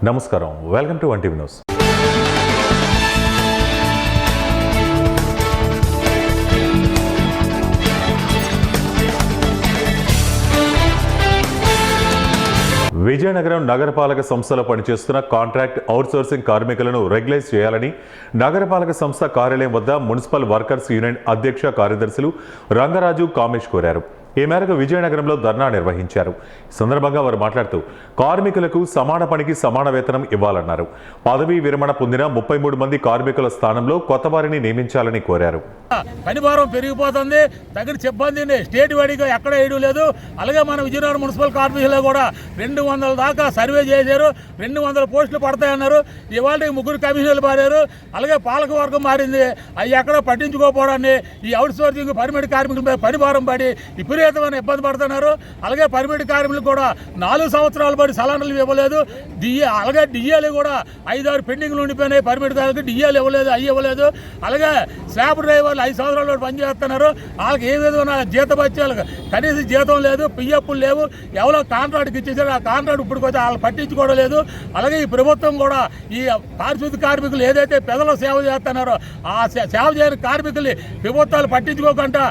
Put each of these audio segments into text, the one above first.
నమస్కారం, welcome to 1TV news. Vizianagaram నగరపాలక సంస్థలో పనిచేస్తున్న కాంట్రాక్ట్ అవుట్సోర్సింగ్ కార్మికులను రెగ్యులైజ్ చేయాలని నగరపాలక సంస్థ కార్యాలయం వద్ద మున్సిపల్ వర్కర్స్ యూనియన్ అధ్యక్ష కార్యదర్శులు రంగరాజు కామేష్ కోరారు. ఈ మేరకు విజయనగరంలో ధర్నా నిర్వహించారు. ఈ సందర్భంగా వారు మాట్లాడుతూ కార్మికులకు సమాన పనికి సమాన వేతనం ఇవ్వాలన్నారు. పదవీ విరమణ పొందిన 33 మంది కార్మికుల స్థానంలో కొత్త వారిని నియమించాలని కోరారు. పనిభారం పెరిగిపోతుంది, తగిన సిబ్బందిని స్టేట్ వైడ్గా ఎక్కడ వేయడం లేదు. అలాగే మన విజయనగరం మున్సిపల్ కార్పొరేషన్లో కూడా 200 దాకా సర్వే చేశారు. 200 పోస్టులు పడతాయన్నారు. ఇవాళ 3 కమిషనర్లు మారారు. అలాగే పాలక వర్గం మారింది. అవి ఎక్కడో పట్టించుకోకపోవడాన్ని ఈ అవుట్ సోర్సింగ్ పర్మిట్ కార్మికుల మీద పనిభారం పడి విపరీతమైన ఇబ్బంది పడుతున్నారు. అలాగే పర్మిట్ కార్మికులు కూడా 4 సంవత్సరాలు పడి సలహాలు ఇవ్వలేదు. అలాగే డిఏలు కూడా 5-6 పెండింగ్లు ఉండిపోయినాయి. పర్మిట్ కార్మికులకు డిఏలు ఇవ్వలేదు, అవి ఇవ్వలేదు. అలాగే స్లాబ్ డ్రైవర్లు 5 సంవత్సరాల పాటు పనిచేస్తున్నారు. వాళ్ళకి ఏ విధమైన జీతభత్యాలు కనీస జీతం లేదు, పిఎఫ్లు లేవు. ఎవరో కాంట్రాక్ట్కి ఇచ్చేసారు, ఆ కాంట్రాక్ట్ ఇప్పుడు కొంచెం వాళ్ళు పట్టించుకోవడం లేదు. అలాగే ఈ ప్రభుత్వం కూడా ఈ పారిశుద్ధ్య కార్మికులు ఏదైతే పెదలు సేవ చేస్తున్నారో ఆ సేవ చేయని కార్మికుల్ని ప్రభుత్వాలు పట్టించుకోకుండా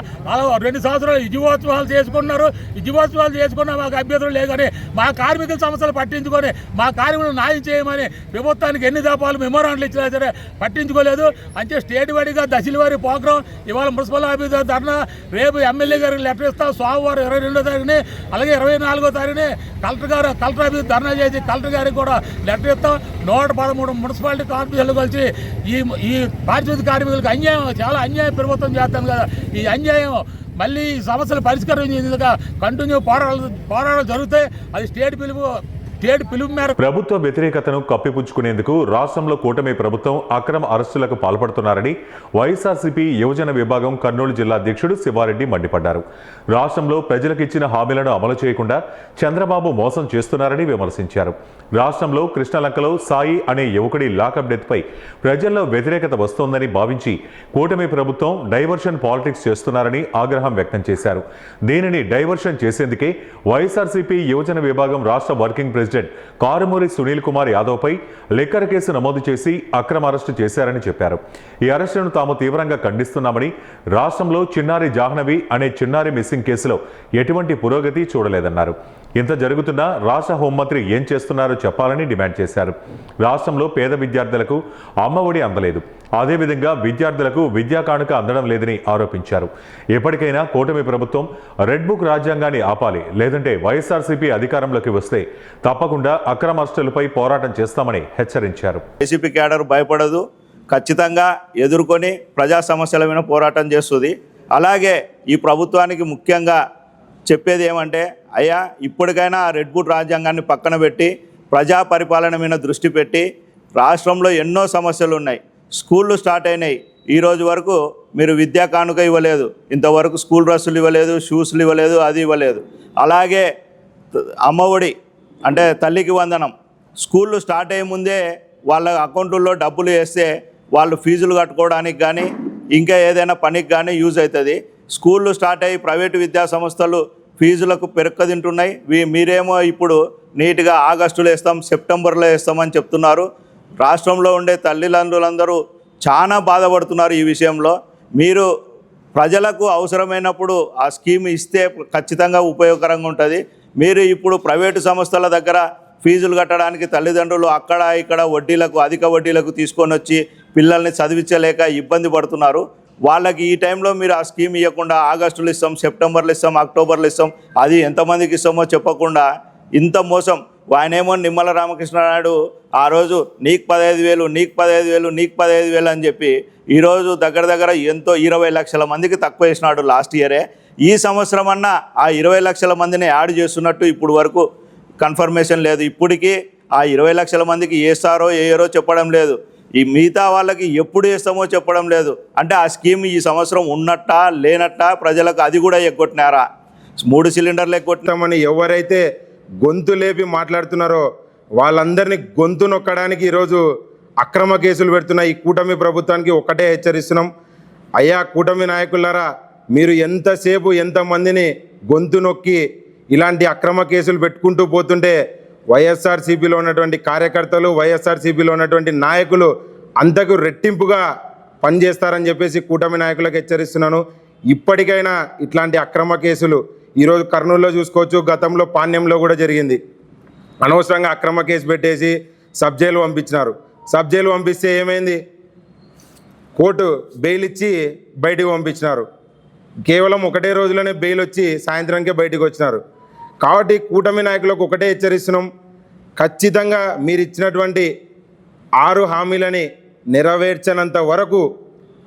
2 సంవత్సరాలు విజయోత్సవాలు చేసుకుంటున్నారు. విజయోత్సవాలు చేసుకున్నా మాకు అభ్యర్థులు లేదు కానీ మా కార్మికుల సమస్యలు పట్టించుకొని మా కార్మికులు న్యాయం చేయమని ప్రభుత్వానికి ఎన్ని దఫాలు మెమోరాండ్లు ఇచ్చినా సరే పట్టించుకోలేదు. అంటే స్టేట్ వారీగా దశల వారి ప్రోగ్రాం ఇవాళ మున్సిపల్ ఆఫీస్ ధర్నా, రేపు ఎమ్మెల్యే గారికి లెటర్ ఇస్తాం. సోమవారం 22వ తారీఖుని, అలాగే 24వ తారీఖుని కలెక్టర్ ఆఫీస్ ధర్నా చేసి కలెక్టర్ గారికి కూడా లెటర్ ఇస్తాం. 113 మున్సిపాలిటీ కార్పొరేషన్లు కలిసి ఈ పారిశుద్ధ్య కార్మికులకు అన్యాయం, చాలా అన్యాయం ప్రభుత్వం చేస్తాను కదా. ఈ అన్యాయం మళ్ళీ ఈ సమస్యలు పరిష్కరించేందుకు కంటిన్యూ పోరాటాలు జరుగుతాయి. అది స్టేట్ పిలుపు మేరకు ప్రభుత్వ వ్యతిరేకతను కప్పిపుచ్చుకునేందుకు రాష్ట్రంలో కూటమి ప్రభుత్వం అక్రమ అరెస్టులకు పాల్పడుతున్నారని వైఎస్ఆర్సీపీ యువజన విభాగం కర్నూలు జిల్లా అధ్యక్షుడు శివారెడ్డి మండిపడ్డారు. రాష్ట్రంలో ప్రజలకు ఇచ్చిన హామీలను అమలు చేయకుండా చంద్రబాబు మోసం చేస్తున్నారని విమర్శించారు. రాష్ట్రంలో కృష్ణలంకలో సాయి అనే యువకుడి లాకప్ డెత్ పై ప్రజల్లో వ్యతిరేకత వస్తోందని భావించి కూటమి ప్రభుత్వం డైవర్షన్ పాలిటిక్స్ చేస్తున్నారని ఆగ్రహం వ్యక్తం చేశారు. దీనిని డైవర్షన్ చేసేందుకే వైఎస్ఆర్సీపీ యువజన విభాగం రాష్ట్ర వర్కింగ్ ప్రెసిడెంట్ కారుమూరి సునీల్ కుమార్ యాదవ్ పై లిక్కర్ కేసు నమోదు చేసి అక్రమ అరెస్టు చేశారని చెప్పారు. ఈ అరెస్టును తాము తీవ్రంగా ఖండిస్తున్నామని, రాష్ట్రంలో చిన్నారి జాహ్నవి అనే చిన్నారి మిస్సింగ్ కేసులో ఎటువంటి పురోగతి చూడలేదన్నారు. ఇంత జరుగుతున్నా రాష్ట్ర హోంమంత్రి ఏం చేస్తున్నారో చెప్పాలని డిమాండ్ చేశారు. రాష్ట్రంలో పేద విద్యార్థులకు అమ్మఒడి అందలేదు, అదేవిధంగా విద్యార్థులకు విద్యా కానుక అందడం లేదని ఆరోపించారు. ఎప్పటికైనా కూటమి ప్రభుత్వం రెడ్ బుక్ రాజ్యాంగాన్ని ఆపాలి, లేదంటే వైఎస్ఆర్సీపీ అధికారంలోకి వస్తే తప్పకుండా అక్రమ అరెస్టులపై పోరాటం చేస్తామని హెచ్చరించారు. వైసీపీ క్యాడర్ భయపడదు, ఖచ్చితంగా ఎదుర్కొని ప్రజా సమస్యల మీద పోరాటం చేస్తుంది. అలాగే ఈ ప్రభుత్వానికి ముఖ్యంగా చెప్పేది ఏమంటే, అయ్యా ఇప్పటికైనా రెడ్ బుక్ రాజ్యాంగాన్ని పక్కన పెట్టి ప్రజా పరిపాలన మీద దృష్టి పెట్టి, రాష్ట్రంలో ఎన్నో సమస్యలు ఉన్నాయి. స్కూళ్ళు స్టార్ట్ అయినాయి, ఈ రోజు వరకు మీరు విద్యా కానుక ఇవ్వలేదు, ఇంతవరకు స్కూల్ డ్రెస్సులు ఇవ్వలేదు, షూస్లు ఇవ్వలేదు, అది ఇవ్వలేదు. అలాగే అమ్మఒడి అంటే తల్లికి వందనం, స్కూళ్ళు స్టార్ట్ అయ్యే ముందే వాళ్ళ అకౌంట్లో డబ్బులు వేస్తే వాళ్ళు ఫీజులు కట్టుకోవడానికి కానీ ఇంకా ఏదైనా పనికి కానీ యూజ్ అవుతుంది. స్కూళ్ళు స్టార్ట్ అయ్యి ప్రైవేటు విద్యా సంస్థలు ఫీజులకు పెరక్కదింటున్నాయి. మీరేమో ఇప్పుడు నీట్గా ఆగస్టులో వేస్తాం, సెప్టెంబర్లో వేస్తామని చెప్తున్నారు. రాష్ట్రంలో ఉండే తల్లిదండ్రులందరూ చాలా బాధపడుతున్నారు ఈ విషయంలో. మీరు ప్రజలకు అవసరమైనప్పుడు ఆ స్కీమ్ ఇస్తే ఖచ్చితంగా ఉపయోగకరంగా ఉంటుంది. మీరు ఇప్పుడు ప్రైవేటు సంస్థల దగ్గర ఫీజులు కట్టడానికి తల్లిదండ్రులు అక్కడ ఇక్కడ వడ్డీలకు, అధిక వడ్డీలకు తీసుకొని వచ్చి పిల్లల్ని చదివించలేక ఇబ్బంది పడుతున్నారు. వాళ్ళకి ఈ టైంలో మీరు ఆ స్కీమ్ ఇవ్వకుండా ఆగస్టులో ఇస్తాం, సెప్టెంబర్లో ఇస్తాం, అక్టోబర్లో ఇస్తాం, అది ఎంతమందికి ఇస్తామో చెప్పకుండా ఇంత మోసం. ఆయనేమో నిమ్మల రామకృష్ణనాయుడు ఆ రోజు నీకు 15,000, నీకు 15,000, నీకు 15,000 అని చెప్పి ఈరోజు దగ్గర ఎంతో 20 లక్షల మందికి తక్కువ వేసినాడు లాస్ట్ ఇయరే. ఈ సంవత్సరం అన్నా ఆ 20 లక్షల మందిని యాడ్ చేస్తున్నట్టు ఇప్పుడు వరకు కన్ఫర్మేషన్ లేదు. ఇప్పటికీ ఆ 20 లక్షల మందికి వేస్తారో వేయరో చెప్పడం లేదు. ఈ మిగతా వాళ్ళకి ఎప్పుడు వేస్తామో చెప్పడం లేదు. అంటే ఆ స్కీమ్ ఈ సంవత్సరం ఉన్నట్టా లేనట్టా ప్రజలకు అది కూడా ఎగ్గొట్టినారా? 3 సిలిండర్లు ఎగ్గొట్టినామని ఎవరైతే గొంతు లేపి మాట్లాడుతున్నారో వాళ్ళందరినీ గొంతు నొక్కడానికి ఈరోజు అక్రమ కేసులు పెడుతున్న ఈ కూటమి ప్రభుత్వానికి ఒక్కటే హెచ్చరిస్తున్నాం. అయ్యా కూటమి నాయకులారా, మీరు ఎంతసేపు ఎంతమందిని గొంతు నొక్కి ఇలాంటి అక్రమ కేసులు పెట్టుకుంటూ పోతుంటే వైఎస్ఆర్సీపీలో ఉన్నటువంటి కార్యకర్తలు, వైఎస్ఆర్సీపీలో ఉన్నటువంటి నాయకులు అంతకు రెట్టింపుగా పనిచేస్తారని చెప్పేసి కూటమి నాయకులకు హెచ్చరిస్తున్నాను. ఇప్పటికైనా ఇట్లాంటి అక్రమ కేసులు ఈరోజు కర్నూలులో చూసుకోవచ్చు, గతంలో పాణ్యంలో కూడా జరిగింది. అనవసరంగా అక్రమ కేసు పెట్టేసి సబ్ జైలు పంపించినారు. సబ్ జైలు పంపిస్తే ఏమైంది? కోర్టు బెయిల్ ఇచ్చి బయటికి పంపించినారు. కేవలం ఒకటే రోజులోనే బెయిల్ వచ్చి సాయంత్రానికే బయటికి వచ్చినారు. కాబట్టి కూటమి నాయకులకు ఒకటే హెచ్చరిస్తున్నాం, ఖచ్చితంగా మీరు ఇచ్చినటువంటి 6 హామీలని నెరవేర్చనంత వరకు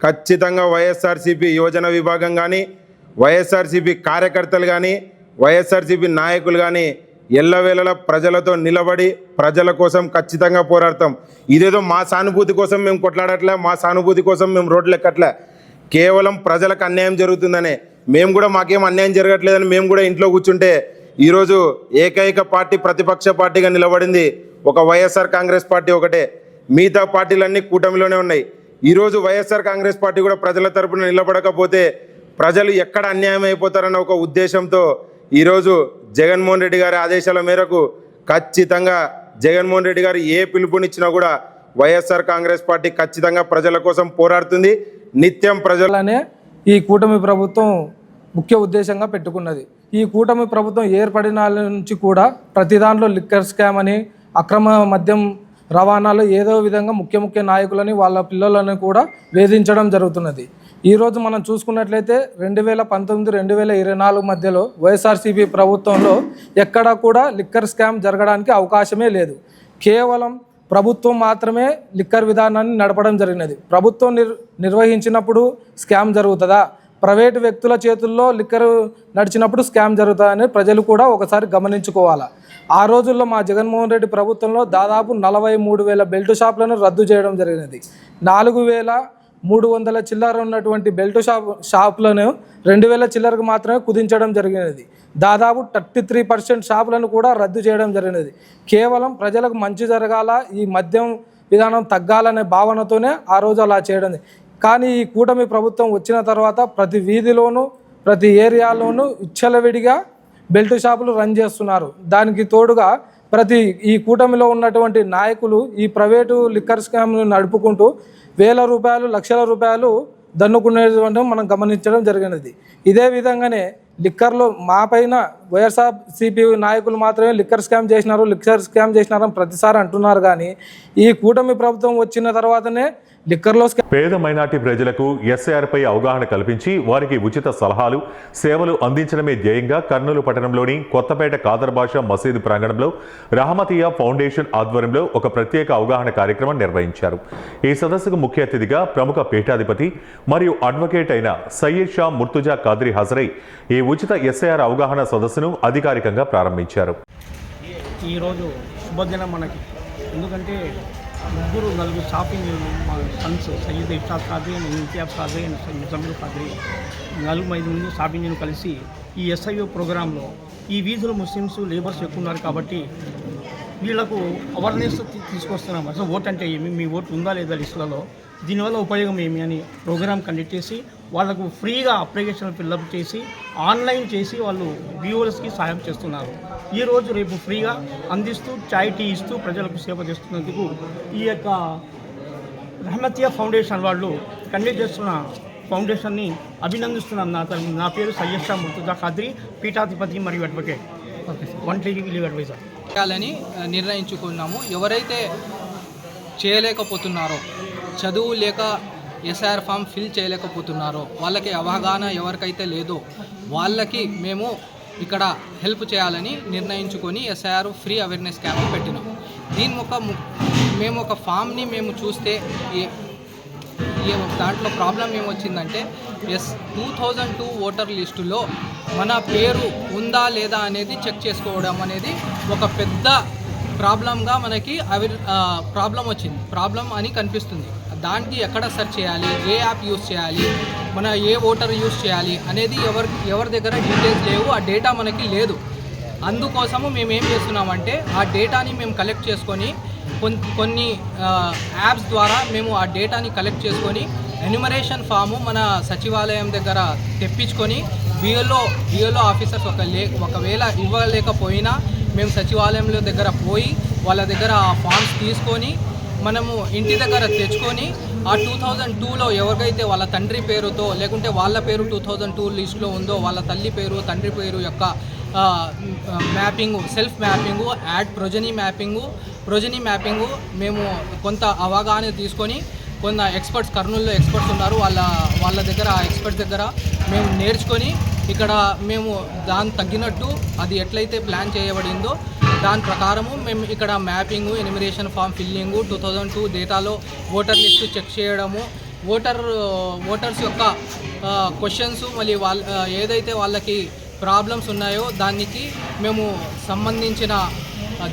ఖచ్చితంగా వైఎస్ఆర్సీపీ యువజన విభాగం కానీ, వైఎస్ఆర్సీపీ కార్యకర్తలు కానీ, వైఎస్ఆర్సీపీ నాయకులు కానీ ఎల్లవేళలా ప్రజలతో నిలబడి ప్రజల కోసం ఖచ్చితంగా పోరాడతాం. ఇదేదో మా సానుభూతి కోసం మేము కొట్లాడట్లే, మా సానుభూతి కోసం మేము రోడ్లు ఎక్కట్లే. కేవలం ప్రజలకు అన్యాయం జరుగుతుందనే మేము కూడా, మాకేం అన్యాయం జరగట్లేదని మేము కూడా ఇంట్లో కూర్చుంటే ఈరోజు ఏకైక పార్టీ ప్రతిపక్ష పార్టీగా నిలబడింది ఒక వైఎస్ఆర్ కాంగ్రెస్ పార్టీ ఒకటే. మిగతా పార్టీలన్నీ కూటమిలోనే ఉన్నాయి. ఈరోజు వైఎస్ఆర్ కాంగ్రెస్ పార్టీ కూడా ప్రజల తరపున నిలబడకపోతే ప్రజలు ఎక్కడ అన్యాయం అయిపోతారన్న ఒక ఉద్దేశంతో ఈరోజు జగన్మోహన్ రెడ్డి గారి ఆదేశాల మేరకు ఖచ్చితంగా జగన్మోహన్ రెడ్డి గారు ఏ పిలుపునిచ్చినా కూడా వైఎస్ఆర్ కాంగ్రెస్ పార్టీ ఖచ్చితంగా ప్రజల కోసం పోరాడుతుంది. నిత్యం ప్రజలనే ఈ కూటమి ప్రభుత్వం ముఖ్య ఉద్దేశంగా పెట్టుకున్నది. ఈ కూటమి ప్రభుత్వం ఏర్పడిన నుంచి కూడా ప్రతి దాంట్లో లిక్కర్ స్కామ్ అని, అక్రమ మద్యం రవాణాలో ఏదో విధంగా ముఖ్య నాయకులని, వాళ్ళ పిల్లలని కూడా వేధించడం జరుగుతున్నది. ఈరోజు మనం చూసుకున్నట్లయితే 2019-2024 మధ్యలో వైఎస్ఆర్సీపీ ప్రభుత్వంలో ఎక్కడా కూడా లిక్కర్ స్కామ్ జరగడానికి అవకాశమే లేదు. కేవలం ప్రభుత్వం మాత్రమే లిక్కర్ విధానాన్ని నడపడం జరిగినది. ప్రభుత్వం నిర్వహించినప్పుడు స్కామ్ జరుగుతుందా, ప్రైవేటు వ్యక్తుల చేతుల్లో లిక్కర్ నడిచినప్పుడు స్కామ్ జరుగుతుందని ప్రజలు కూడా ఒకసారి గమనించుకోవాలి. ఆ రోజుల్లో మా జగన్మోహన్ రెడ్డి ప్రభుత్వంలో దాదాపు 43,000 బెల్ట్ షాపులను రద్దు చేయడం జరిగినది. 4,300 చిల్లర ఉన్నటువంటి బెల్ట్ షాపులను 2,000 చిల్లరకు మాత్రమే కుదించడం జరిగినది. దాదాపు 33% షాపులను కూడా రద్దు చేయడం జరిగినది. కేవలం ప్రజలకు మంచి జరగాల, ఈ మద్యం విధానం తగ్గాలనే భావనతోనే ఆ రోజు అలా చేయడం. కానీ ఈ కూటమి ప్రభుత్వం వచ్చిన తర్వాత ప్రతి వీధిలోనూ, ప్రతి ఏరియాలోనూ విచ్చలవిడిగా బెల్ట్ షాపులు రన్ చేస్తున్నారు. దానికి తోడుగా ఈ కూటమిలో ఉన్నటువంటి నాయకులు ఈ ప్రైవేటు లిక్కర్ స్కామ్ను నడుపుకుంటూ వేల రూపాయలు, లక్షల రూపాయలు దన్నుకునేటువంటి మనం గమనించడం జరిగినది. ఇదే విధంగానే లిక్కర్లో మా పైన వైఎస్ఆర్సీపీ నాయకులు మాత్రమే లిక్కర్ స్కామ్ చేసినారని ప్రతిసారి అంటున్నారు. కానీ ఈ కూటమి ప్రభుత్వం వచ్చిన తర్వాతనే లిక్కర్లో పేద మైనార్టీ ప్రజలకు ఎస్ఐఆర్పై అవగాహన కల్పించి వారికి ఉచిత సలహాలు, సేవలు అందించడమే ధ్యేయంగా కర్నూలు పట్టణంలోని కొత్తపేట ఖాదర్ బాషా మసీదు ప్రాంగణంలో రహమతియా ఫౌండేషన్ ఆధ్వర్యంలో ఒక ప్రత్యేక అవగాహన కార్యక్రమం నిర్వహించారు. ఈ సదస్సుకు ముఖ్య అతిథిగా ప్రముఖ పీఠాధిపతి మరియు అడ్వకేట్ అయిన సయ్యద్ షా ముర్తుజా ఖాద్రీ హాజరై ఈ ఉచిత ఎస్ఐఆర్ అవగాహన సదస్సును అధికారికంగా ప్రారంభించారు. ఈరోజు శుభదినం మనకి, ఎందుకంటే 4 షాపింగ్ మా Sons Syed iftar Qadri and Imtiaz Qadri and Muzammil Qadri 4-5 మంది షాపింగ్ను కలిసి ఈ ఎస్ఐఓ ప్రోగ్రాంలో ఈ వీధిలో ముస్లిమ్స్ లేబర్స్ ఎక్కువ ఉన్నారు కాబట్టి వీళ్లకు అవేర్నెస్ తీసుకొస్తున్నాం. అసలు ఓట్ అంటే ఏమి, మీ ఓటు ఉందా లేదా లిస్టులలో, దీనివల్ల ఉపయోగం ఏమి అని ప్రోగ్రామ్ కండక్ట్ చేసి వాళ్ళకు ఫ్రీగా అప్లికేషన్ ఫిల్అప్ చేసి ఆన్లైన్ చేసి వాళ్ళు వ్యూవర్స్కి సాయం చేస్తున్నారు. ఈరోజు రేపు ఫ్రీగా అందిస్తూ చాయ్ టీ ఇస్తూ ప్రజలకు సేవ చేస్తున్నందుకు ఈ యొక్క రహమతియా ఫౌండేషన్ వాళ్ళు కండక్ట్ చేస్తున్న ఫౌండేషన్ని అభినందిస్తున్నాను. నా పేరు సయ్యద్ షా ముర్తుజా ఖాద్రీ, పీఠాధిపతి మరియు అడ్వకేట్, 1 లీవ్ అడ్వైజర్. చేయాలని నిర్ణయించుకున్నాము. ఎవరైతే చేయలేకపోతున్నారో, చదువు లేక ఎస్ఐఆర్ ఫామ్ ఫిల్ చేయలేకపోతున్నారో, వాళ్ళకి అవగాహన ఎవరికైతే లేదో వాళ్ళకి మేము ఇక్కడ హెల్ప్ చేయాలని నిర్ణయించుకొని ఎస్ఐఆర్ ఫ్రీ అవేర్నెస్ క్యాంప్ పెట్టినాం. మేము ఒక ఫామ్ని మేము చూస్తే దాంట్లో ప్రాబ్లం ఏమొచ్చిందంటే 2002 ఓటర్ లిస్టులో మన పేరు ఉందా లేదా అనేది చెక్ చేసుకోవడం అనేది ఒక పెద్ద ప్రాబ్లంగా మనకి ప్రాబ్లం వచ్చింది, ప్రాబ్లం అని కనిపిస్తుంది. దానికి ఎక్కడ సెర్చ్ చేయాలి, ఏ యాప్ యూస్ చేయాలి, మన ఏ ఓటర్ యూస్ చేయాలి అనేది ఎవరి దగ్గర డీటెయిల్స్ లేవు, ఆ డేటా మనకి లేదు. అందుకోసము మేము ఏం చేస్తున్నామంటే ఆ డేటాని మేము కలెక్ట్ చేసుకొని కొన్ని యాప్స్ ద్వారా మేము ఆ డేటాని కలెక్ట్ చేసుకొని ఎన్యుమరేషన్ ఫాము మన సచివాలయం దగ్గర తెప్పించుకొని బిఎల్ఓ ఆఫీసర్స్ ఒకవేళ ఇవ్వలేకపోయినా మేము సచివాలయంలో దగ్గర పోయి వాళ్ళ దగ్గర ఆ ఫామ్స్ తీసుకొని మనము ఇంటి దగ్గర తెచ్చుకొని ఆ 2002లో ఎవరికైతే వాళ్ళ తండ్రి పేరుతో లేకుంటే వాళ్ళ పేరు 2002 లిస్టులో ఉందో వాళ్ళ తల్లి పేరు తండ్రి పేరు యొక్క mapping, self mapping, add progeny mapping మేము కొంత అవగాహన తీసుకొని కొంత ఎక్స్పర్ట్స్ కర్నూలులో ఎక్స్పర్ట్స్ ఉన్నారు, వాళ్ళ దగ్గర ఆ ఎక్స్పర్ట్స్ దగ్గర మేము నేర్చుకొని ఇక్కడ మేము దాని తగ్గినట్టు అది ఎట్లయితే ప్లాన్ చేయబడిందో దాని ప్రకారము మేము ఇక్కడ మ్యాపింగు, ఎనిమిరేషన్ ఫామ్ ఫిల్లింగు, 2002 డేటాలో ఓటర్ లిస్టు చెక్ చేయడము, ఓటర్స్ యొక్క క్వశ్చన్స్ మళ్ళీ ఏదైతే వాళ్ళకి ప్రాబ్లమ్స్ ఉన్నాయో దానికి మేము సంబంధించిన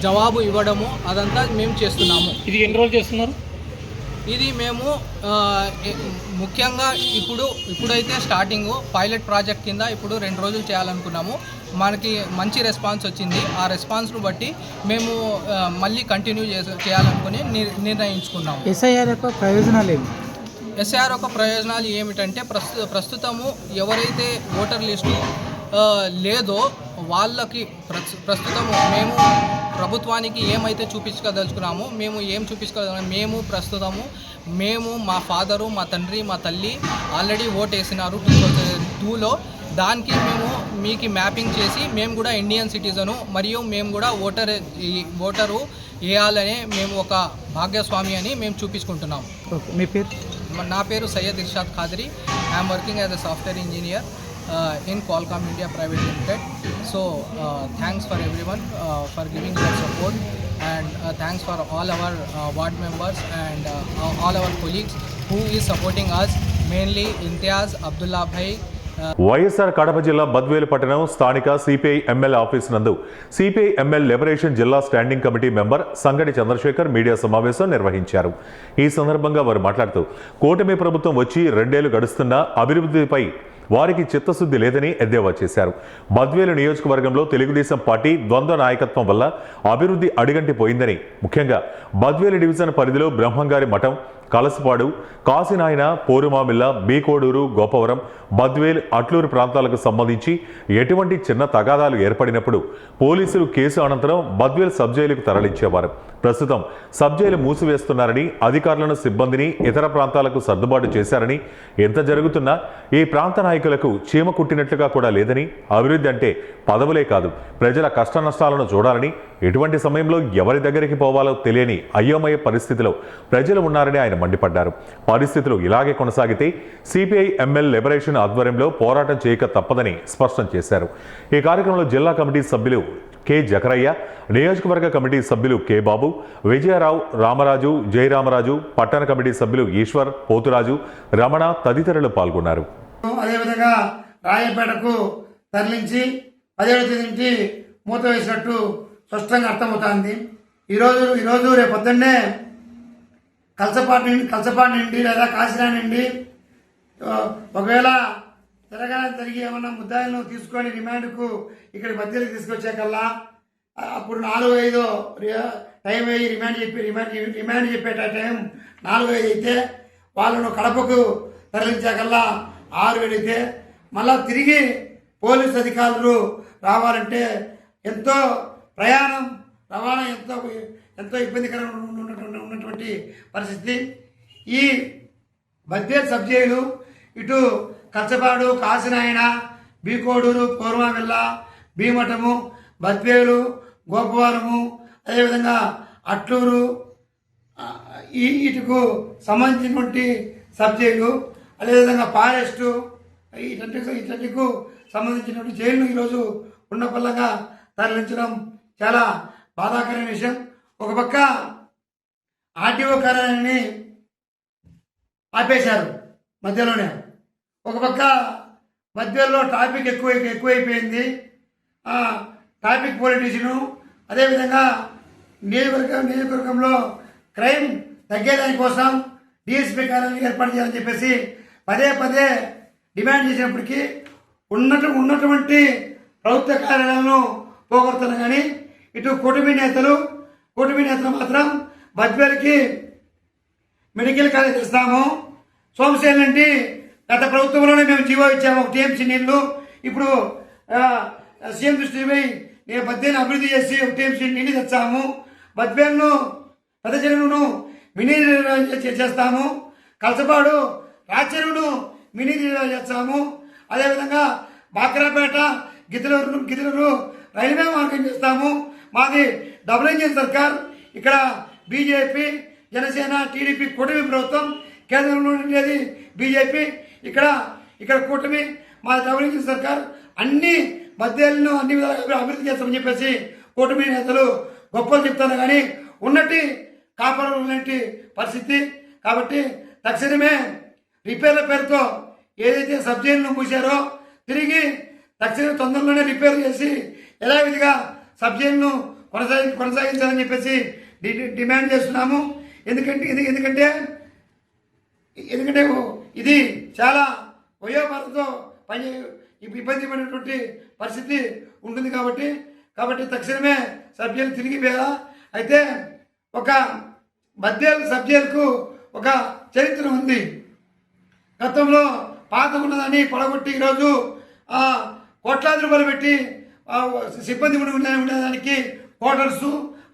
జవాబు ఇవ్వడము అదంతా మేము చేస్తున్నాము. ఇది ఎన్ని రోజులు చేస్తున్నారు? ఇది మేము ముఖ్యంగా ఇప్పుడైతే స్టార్టింగ్ పైలట్ ప్రాజెక్ట్ కింద ఇప్పుడు 2 రోజులు చేయాలనుకున్నాము. మనకి మంచి రెస్పాన్స్ వచ్చింది. ఆ రెస్పాన్స్ను బట్టి మేము మళ్ళీ కంటిన్యూ చేయాలనుకుని నిర్ణయించుకున్నాము. ఎస్ఐఆర్ యొక్క ప్రయోజనాలు ఏమి? ఎస్ఐఆర్ యొక్క ప్రయోజనాలు ఏమిటంటే ప్రస్తుతము ఎవరైతే ఓటర్ లిస్టు లేదో వాళ్ళకి ప్రస్తుతము మేము ప్రభుత్వానికి ఏమైతే చూపించదలుచుకున్నామో మేము మా ఫాదరు, మా తండ్రి, మా తల్లి ఆల్రెడీ ఓట్ వేసినారు 2002లో. దానికి మీకు మ్యాపింగ్ చేసి మేము కూడా ఇండియన్ సిటిజను మరియు మేము కూడా ఓటరు వేయాలనే మేము ఒక భాగ్యస్వామి అని మేము చూపించుకుంటున్నాము. మీ పేరు? నా పేరు Syed Irshad Khadri. I'm working as a software engineer in Qualcomm India Private Limited. So thanks for everyone for giving your support, and thanks for all our ward members and all our colleagues who is supporting us, mainly Imtiaz, Abdullah Bhai. YSR Kadapa జిల్లా బద్వేలు పట్టణం స్థానిక CPI ML office నందు CPI ML liberation జిల్లా standing committee member Sangadi Chandrasekhar media సమావేశం నిర్వహించారు. ఈ సందర్భంగా వారు మాట్లాడుతూ కూటమి ప్రభుత్వం వచ్చి 2 ఏళ్లు గడుస్తున్నా అభివృద్ధిపై వారికి చిత్తశుద్ధి లేదని ఎద్దేవా చేశారు. బద్వేలు నియోజకవర్గంలో తెలుగుదేశం పార్టీ ద్వంద్వ నాయకత్వం వల్ల అభివృద్ధి అడిగంటిపోయిందని, ముఖ్యంగా బద్వేలు డివిజన్ పరిధిలో బ్రహ్మంగారి మఠం, కలసపాడు, కాశీనాయన, పోరుమామిల్ల, బీకోడూరు, గోపవరం, బద్వేల్, అట్లూరు ప్రాంతాలకు సంబంధించి ఎటువంటి చిన్న తగాదాలు ఏర్పడినప్పుడు పోలీసులు కేసు అనంతరం బద్వేల్ సబ్ జైలుకు తరలించేవారు. ప్రస్తుతం సబ్ జైలు మూసివేస్తున్నారని, అధికారులను, సిబ్బందిని ఇతర ప్రాంతాలకు సర్దుబాటు చేశారని, ఎంత జరుగుతున్నా ఈ ప్రాంత నాయకులకు చీమ కుట్టినట్లుగా కూడా లేదని, అభివృద్ధి అంటే పదవులే కాదు ప్రజల కష్ట నష్టాలను చూడాలని, ఎటువంటి సమయంలో ఎవరి దగ్గరికి పోవాలో తెలియని అయోమయ పరిస్థితిలో ప్రజలు ఉన్నారని ఆయన మండిపడ్డారు. పరిస్థితులు ఇలాగే కొనసాగితే సిపిఐ ఎంఎల్ లిబరేషన్ ఆధ్వర్యంలో పోరాటం చేయక తప్పదని స్పష్టం చేశారు. ఈ కార్యక్రమంలో జిల్లా కమిటీ సభ్యులు కె జకరయ్య, నియోజకవర్గ కమిటీ సభ్యులు కె బాబు, విజయరావు, రామరాజు, జయరామరాజు, పట్టణ కమిటీ సభ్యులు ఈశ్వర్, పోతురాజు, రమణ తదితరులు పాల్గొన్నారు. అదేవిధంగా రాయపేటకు తరలించి 17వ తేదీ నుంచి మూత వేసినట్టు స్పష్టంగా అర్థమవుతుంది. ఈరోజు రేపు పొద్దున్నే కలసపాటి నుండి లేదా కాశీనా నుండి ఒకవేళ తిరిగి ఏమన్నా ముద్దాయిలను తీసుకొని రిమాండ్కు ఇక్కడ మధ్యలోకి తీసుకొచ్చేకల్లా అప్పుడు 4-5 టైం వేయి రిమాండ్ చెప్పే టైం 4-5 అయితే వాళ్ళను కడపకు తరలించాకల్లా 6-7 అయితే మళ్ళా తిరిగి పోలీసు అధికారులు రావాలంటే ఎంతో ప్రయాణం, రవాణా ఎంతో ఇబ్బందికరంగా ఉన్నటువంటి పరిస్థితి. ఈ బద్వేల్ సబ్ జైలు ఇటు కచ్చపాడు, కాశీనాయన, బీకోడూరు, పోర్మామిల్ల, భీమఠము, బద్వేలు, గోపవరము, అదేవిధంగా అట్లూరు వీటికు సంబంధించినటువంటి సబ్ జైలు, అదేవిధంగా ఫారెస్టు ఇటన్నికు సంబంధించినటువంటి జైలు ఈరోజు ఉన్నపల్లంగా తరలించడం చాలా బాధాకరమైన విషయం. ఒక పక్క ఆర్టీఓ కార్యాలయాన్ని ఆపేశారు మధ్యలోనే, ఒక పక్క మధ్యలో ట్రాఫిక్ ఎక్కువైపోయింది. ట్రాఫిక్ పొలిటీషను, అదేవిధంగా నియోజకవర్గంలో క్రైమ్ తగ్గేదాని కోసం డిఎస్పీ కార్యాలయాన్ని ఏర్పాటు చేయాలని చెప్పేసి పదే డిమాండ్ చేసినప్పటికీ ఉన్నటువంటి ప్రభుత్వ కార్యాలయాలను పోగొడుతున్నారు. కానీ ఇటు కూటమి నేతలు మాత్రం బద్వేలుకి మెడికల్ కాలేజ్ ఇస్తాము, సోమశేల నుండి గత ప్రభుత్వంలోనే మేము జీవో ఇచ్చాము, టీఎంసీ నీళ్లు. ఇప్పుడు సీఎం దృష్టి నేను బద్వేలను అభివృద్ధి చేసి ఒక టీఎంసీ నీళ్ళు తెచ్చాము. బద్వేలను పెద్ద చెరువును మినీ చేస్తాము. కలసపాడు రాచెరువును మినీ చేస్తాము. అదేవిధంగా బాక్రాపేట గిద్దలూరు రైల్వే మార్గం చేస్తాము. మాది డబుల్ ఇంజిన్ సర్కార్. ఇక్కడ బీజేపీ, జనసేన, టీడీపీ కూటమి ప్రభుత్వం, కేంద్రంలో ఉండేది బీజేపీ. ఇక్కడ కూటమి, మాది డబుల్ ఇంజిన్ సర్కార్. అన్ని బద్వేలను అన్ని విధాలుగా అభివృద్ధి చేస్తామని చెప్పేసి కూటమి నేతలు గొప్పలు చెప్తారు, కానీ ఉన్నట్టు కాపాడాలంటే పరిస్థితి. కాబట్టి తక్షణమే రిపేర్ల పేరుతో ఏదైతే సబ్జెక్టులను మూసారో తిరిగి తక్షణం తొందరలోనే రిపేర్ చేసి యథావిధిగా సబ్జెక్టులను కొనసాగించాలని చెప్పేసి డిమాండ్ చేస్తున్నాము. ఎందుకంటే ఇది చాలా వయోభారంతో ఇబ్బంది పడినటువంటి పరిస్థితి ఉంటుంది. కాబట్టి తక్షణమే సబ్జెక్టులు తిరిగి వేయాలా. అయితే ఒక బద్వేలు సబ్జెక్టుకు ఒక చరిత్ర ఉంది. గతంలో పాత ఉన్నదాన్ని పడగొట్టి ఈరోజు కోట్లాది రూపాయలు పెట్టి సిబ్బంది ఉండేదానికి క్వార్టర్స్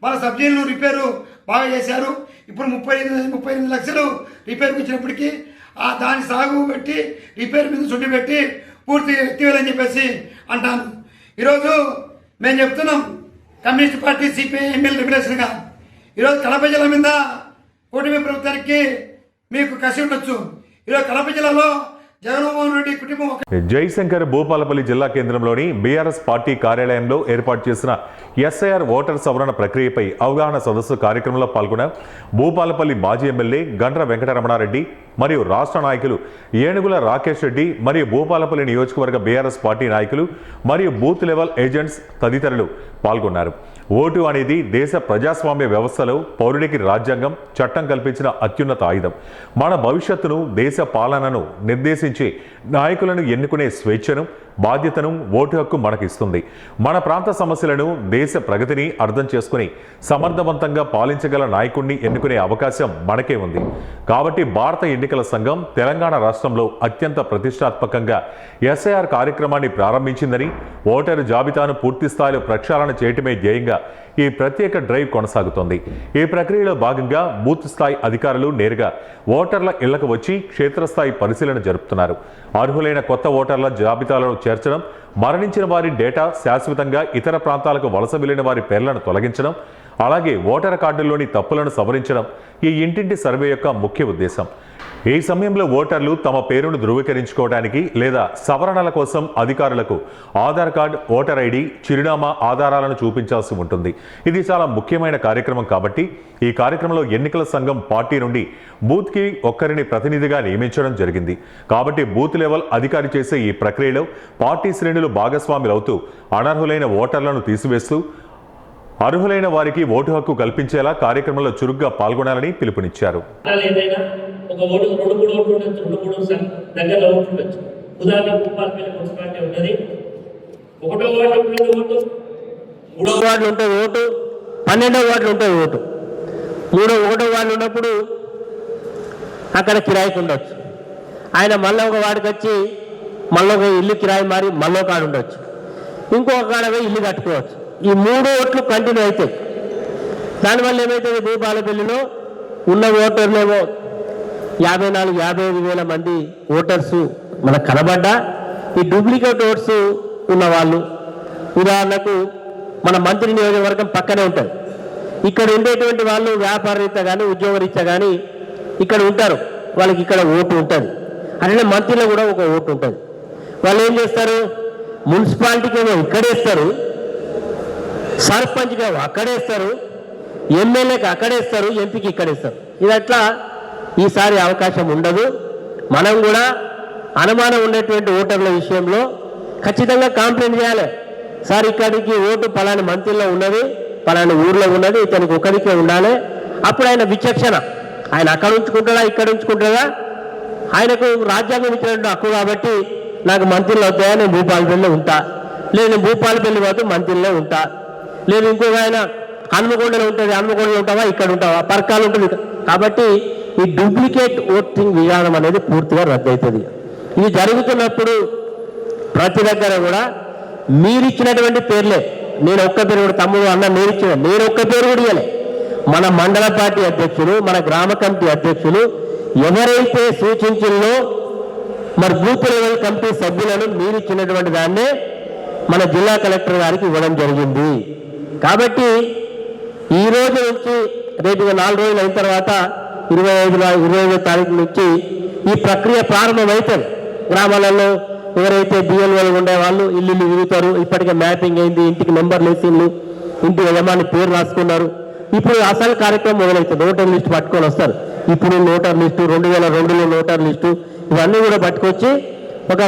వాళ్ళ సబ్జెక్టులు రిపేరు బాగా చేశారు. ఇప్పుడు 38 లక్షలు రిపేర్కి వచ్చినప్పటికీ దాని సాగు పెట్టి రిపేర్ మీద చుట్టి పెట్టి పూర్తి ఎత్తివేయాలని చెప్పేసి అంటాను. ఈరోజు మేము చెప్తున్నాం, కమ్యూనిస్ట్ పార్టీ సిపిఐ ఎమ్మెల్యే రెగ్యులేషన్గా ఈరోజు కడప జిల్లా మీద కూటమి ప్రభుత్వానికి మీకు కసి ఉండొచ్చు. ఈరోజు కడప జిల్లాలో జగన్మోహన్ రెడ్డి కుటుంబం జయశంకర్ భూపాలపల్లి జిల్లా కేంద్రంలోని బీఆర్ఎస్ పార్టీ కార్యాలయంలో ఏర్పాటు చేసిన ఎస్ఐఆర్ ఓటర్ సవరణ ప్రక్రియపై అవగాహన సదస్సు కార్యక్రమంలో పాల్గొన్న భూపాలపల్లి మాజీ ఎమ్మెల్యే గండ్ర వెంకటరమణారెడ్డి మరియు రాష్ట్ర నాయకులు ఏనుగుల రాకేష్ రెడ్డి మరియు భూపాలపల్లి నియోజకవర్గ బీఆర్ఎస్ పార్టీ నాయకులు మరియు బూత్ లెవెల్ ఏజెంట్స్ తదితరులు పాల్గొన్నారు. ఓటు అనేది దేశ ప్రజాస్వామ్య వ్యవస్థలో పౌరుడికి రాజ్యాంగం చట్టం కల్పించిన అత్యున్నత ఆయుధం. మన భవిష్యత్తును, దేశ పాలనను నిర్దేశించి నాయకులను ఎన్నుకునే స్వేచ్ఛను, బాధ్యతను ఓటు హక్కు మనకిస్తుంది. మన ప్రాంత సమస్యలను, దేశ ప్రగతిని అర్థం చేసుకుని సమర్థవంతంగా పాలించగల నాయకుడిని ఎన్నుకునే అవకాశం మనకే ఉంది. కాబట్టి భారత ఎన్నికల సంఘం తెలంగాణ రాష్ట్రంలో అత్యంత ప్రతిష్టాత్మకంగా ఎస్ఐఆర్ కార్యక్రమాన్ని ప్రారంభించిందని, ఓటరు జాబితాను పూర్తి స్థాయిలో ప్రక్షాళన చేయటమే ధ్యేయంగా ఈ ప్రత్యేక డ్రైవ్ కొనసాగుతోంది. ఈ ప్రక్రియలో భాగంగా బూత్ స్థాయి అధికారులు నేరుగా ఓటర్ల ఇళ్లకు వచ్చి క్షేత్రస్థాయి పరిశీలన జరుపుతున్నారు. అర్హులైన కొత్త ఓటర్ల జాబితాలో చేర్చడం, మరణించిన వారి డేటా శాశ్వతంగా ఇతర ప్రాంతాలకు వలస వెళ్లిన వారి పేర్లను తొలగించడం, అలాగే ఓటర్ కార్డుల్లోని తప్పులను సవరించడం ఈ ఇంటింటి సర్వే యొక్క ముఖ్య ఉద్దేశం. ఈ సమయంలో ఓటర్లు తమ పేరును ధృవీకరించుకోవడానికి లేదా సవరణల కోసం అధికారులకు ఆధార్ కార్డు, ఓటర్ ఐడి, చిరునామా ఆధారాలను చూపించాల్సి ఉంటుంది. ఇది చాలా ముఖ్యమైన కార్యక్రమం కాబట్టి ఈ కార్యక్రమంలో ఎన్నికల సంఘం పార్టీ నుండి బూత్కి ఒక్కరిని ప్రతినిధిగా నియమించడం జరిగింది. కాబట్టి బూత్ లెవెల్ అధికారి చేసే ఈ ప్రక్రియలో పార్టీ శ్రేణులు భాగస్వాములవుతూ అనర్హులైన ఓటర్లను తీసివేస్తూ అర్హులైన వారికి ఓటు హక్కు కల్పించేలా కార్యక్రమంలో చురుగ్గా పాల్గొనాలని పిలుపునిచ్చారు. ఒక ఓటు 2-3 ఓట్లు ఉండొచ్చు, 2-3 దగ్గరలో ఓట్లు ఉండొచ్చు. ఉదాహరణ భూపాలపల్లి మున్సిపాలిటీ ఉన్నది, 1వ వార్డు ఉంటుంది ఓటు, 3వ వార్డు ఉంటుంది ఓటు, 12వ వార్డు ఉంటుంది ఓటు. 1వ వార్డు ఉన్నప్పుడు అక్కడ కిరాయికి ఉండొచ్చు. ఆయన మళ్ళీ ఒక వాడికి వచ్చి మళ్ళీ ఒక ఇల్లు కిరాయి మారి మళ్ళీ ఒక కాడ ఉండొచ్చు, ఇంకొక కాడ పోయి ఇల్లు కట్టుకోవచ్చు. ఈ 3 ఓట్లు కంటిన్యూ అవుతాయి. దానివల్ల ఏమవుతుంది, భూపాలపల్లిలో ఉన్న ఓటర్లేమో 54-55 వేల మంది ఓటర్సు మనకు కనబడ్డా ఈ డూప్లికేట్ ఓట్స్ ఉన్నవాళ్ళు, ఉదాహరణకు మన మంత్రి నియోజకవర్గం పక్కనే ఉంటుంది. ఇక్కడ ఉండేటువంటి వాళ్ళు వ్యాపారరీత్యా కానీ ఉద్యోగరీత్యా కానీ ఇక్కడ ఉంటారు, వాళ్ళకి ఇక్కడ ఓటు ఉంటుంది. అట్లనే మంత్రిలో కూడా ఒక ఓటు ఉంటుంది. వాళ్ళు ఏం చేస్తారు, మున్సిపాలిటీకి ఏమో ఇక్కడేస్తారు, సర్పంచ్కి ఏమో అక్కడేస్తారు, ఎమ్మెల్యేకి అక్కడేస్తారు, ఎంపీకి ఇక్కడేస్తారు. ఇది అట్లా ఈసారి అవకాశం ఉండదు. మనం కూడా అనుమానం ఉండేటువంటి ఓటర్ల విషయంలో ఖచ్చితంగా కంప్లైంట్ చేయాలి. సార్ ఇక్కడికి ఓటు పలాని మంత్రిలో ఉన్నది, పలాని ఊర్లో ఉన్నది, ఇతనికి ఒకరికే ఉండాలి. అప్పుడు ఆయన విచక్షణ, ఆయన అక్కడ ఉంచుకుంటాడా ఇక్కడ ఉంచుకుంటాడా, ఆయనకు రాజ్యాంగం ఇచ్చినట్టు హక్కు కాబట్టి నాకు మంత్రిలో వద్దాయా, నేను భూపాలపల్లిలో ఉంటా, లేదు నేను భూపాలపల్లి పోతే మంత్రిలో ఉంటా, లేదు ఇంకొక ఆయన హనుమకొండలో ఉంటుంది, హనుమకొండలో ఉంటావా ఇక్కడ ఉంటావా, పర్కాలు ఉంటుంది. కాబట్టి ఈ డూప్లికేట్ ఓటింగ్ విధానం అనేది పూర్తిగా రద్దవుతుంది. ఇది జరుగుతున్నప్పుడు ప్రతి దగ్గర కూడా మీరిచ్చినటువంటి పేర్లే, నేను ఒక్క పేరు కూడా తమ్ముడు అన్న మీరు ఇచ్చిన నేను ఒక్క పేరు కూడా ఇవ్వలే. మన మండల పార్టీ అధ్యక్షులు, మన గ్రామ కమిటీ అధ్యక్షులు ఎవరైతే సూచించిందో మరి బూత్ లెవెల్ కమిటీ సభ్యులను మీరు ఇచ్చినటువంటి దాన్నే మన జిల్లా కలెక్టర్ గారికి ఇవ్వడం జరిగింది. కాబట్టి ఈ రోజు నుంచి రేపు 4 రోజులు అయిన తర్వాత 25వ తారీఖు నుంచి ఈ ప్రక్రియ ప్రారంభమవుతుంది. గ్రామాలలో ఎవరైతే బిఎల్ఓలు ఉండే వాళ్ళు ఇల్లు తిరుగుతారు. ఇప్పటికే మ్యాపింగ్ అయింది, ఇంటికి నెంబర్లు వేసిండ్రు, ఇంటి యజమాని పేరు రాసుకున్నారు. ఇప్పుడు అసలు కార్యక్రమం మొదలవుతుంది. ఓటర్ లిస్టు పట్టుకొని వస్తారు. ఇప్పుడు ఓటర్ లిస్టు, 2002లో ఓటర్ లిస్టు, ఇవన్నీ కూడా పట్టుకొచ్చి ఒక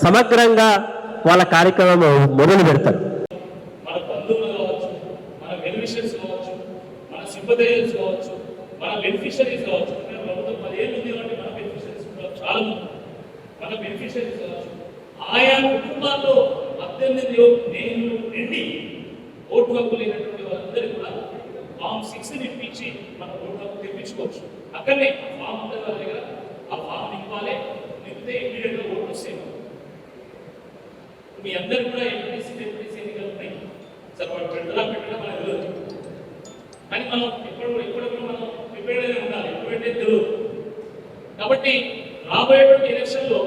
సమగ్రంగా వాళ్ళ కార్యక్రమం మొదలు పెడతారు. మన బంధువులు కావచ్చు, మన బెనిఫిషరీస్ కావచ్చు, మన సింపథైజర్స్ కావచ్చు, మన బెనిఫిషరీస్ కావచ్చు. ప్రభుత్వం 10 ఏళ్ళు ఉంది కాబట్టి మన బెనిఫిషరీస్ చాలా మంది మన బెనిఫిషరీస్ కావచ్చు. ఆయా కుటుంబాల్లో 18 నేను నిండి ఓటు హక్కు లేనటువంటి వాళ్ళందరూ కూడా ఫామ్ 6 ఇప్పించి మన ఓటు హక్కు తెప్పించుకోవచ్చు. అక్కడనే ఫామ్ ఉంటుంది వాళ్ళ దగ్గర, ఆ ఫామ్ నింపాలి, నింపితే ఇమీడియట్గా ఓటు వస్తాయి. మీ అందరూ కూడా ఎంపీటీసీ ఎన్నికలు ఉన్నాయి సార్, వాడు పెట్టడం మనకు తెలియదు. కానీ మనం ఎప్పుడు మనం ప్రిపేర్డ్ అనే ఉండాలి, ఎప్పుడంటే తెలియదు. కాబట్టి రాబోయేటువంటి ఎలక్షన్లో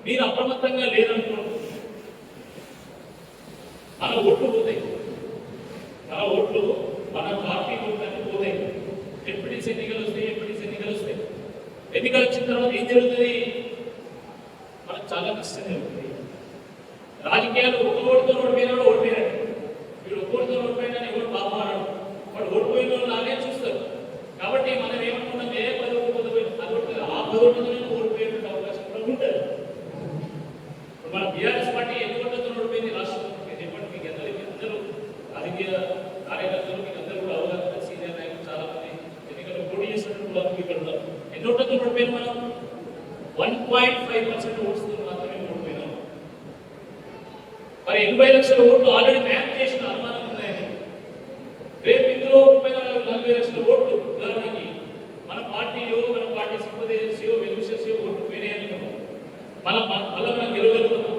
మీరు అప్రమత్తంగా లేదనుకోండి, మన ఓట్లు పోతాయి. మన ఓట్లు మన పార్టీ ఓట్లన్నీ పోతాయి. ఎంపీటీసీ ఎన్నికలు వస్తాయి. ఎన్నికలు వచ్చిన తర్వాత ఏం జరుగుతుంది? మనకు చాలా కష్టం జరుగుతుంది. రాజకీయాలు ఒక ఓటుతో ఓడిపోయినాడు, ఓడిపోయినాడు. వీడు ఒక ఓటుతో ఓడిపోయినా ఎవరు బాగున్నాడు, వాడు ఓడిపోయిన వాళ్ళు నానే చూస్తారు. కాబట్టి మనం ఏమనుకున్నాం, 10 ఓట్లు పోతే ఆ 10 ఓట్లతో ఓడిపోయేటువంటి అవకాశం కూడా ఉంటుంది. మన బీఆర్ఎస్ పార్టీ ఎన్ని ఓట్లతో ఓడిపోయింది రాష్ట్రంలో చెప్పండి. మీకు అందరూ రాజకీయ కార్యకర్తలు, మీకు అందరూ కూడా అవగాహన, సీనియర్ నాయకులు చాలా మంది ఎన్నికల్లో పోటీ చేసినటువంటి వాళ్ళు ఇక్కడ ఉన్నారు. ఎన్ని ఓట్లతో ఓడిపోయింది? మనం 1.5% ఓట్స్తో మాత్రమే ఓడిపోయినాం. మరి 80 లక్షల ఓట్లు ఆల్రెడీ మ్యాప్ చేసిన అనుమానం ఉన్నాయని, రేపు ఇందులో 40 లక్షల ఓట్లు ఉదాహరణకి మన పార్టీయో, మన పార్టీ సింపథైజర్స్యో, వెల్విషర్స్యో ఓట్లు పోయినాయని మనం గెలవగలుగుతున్నాం.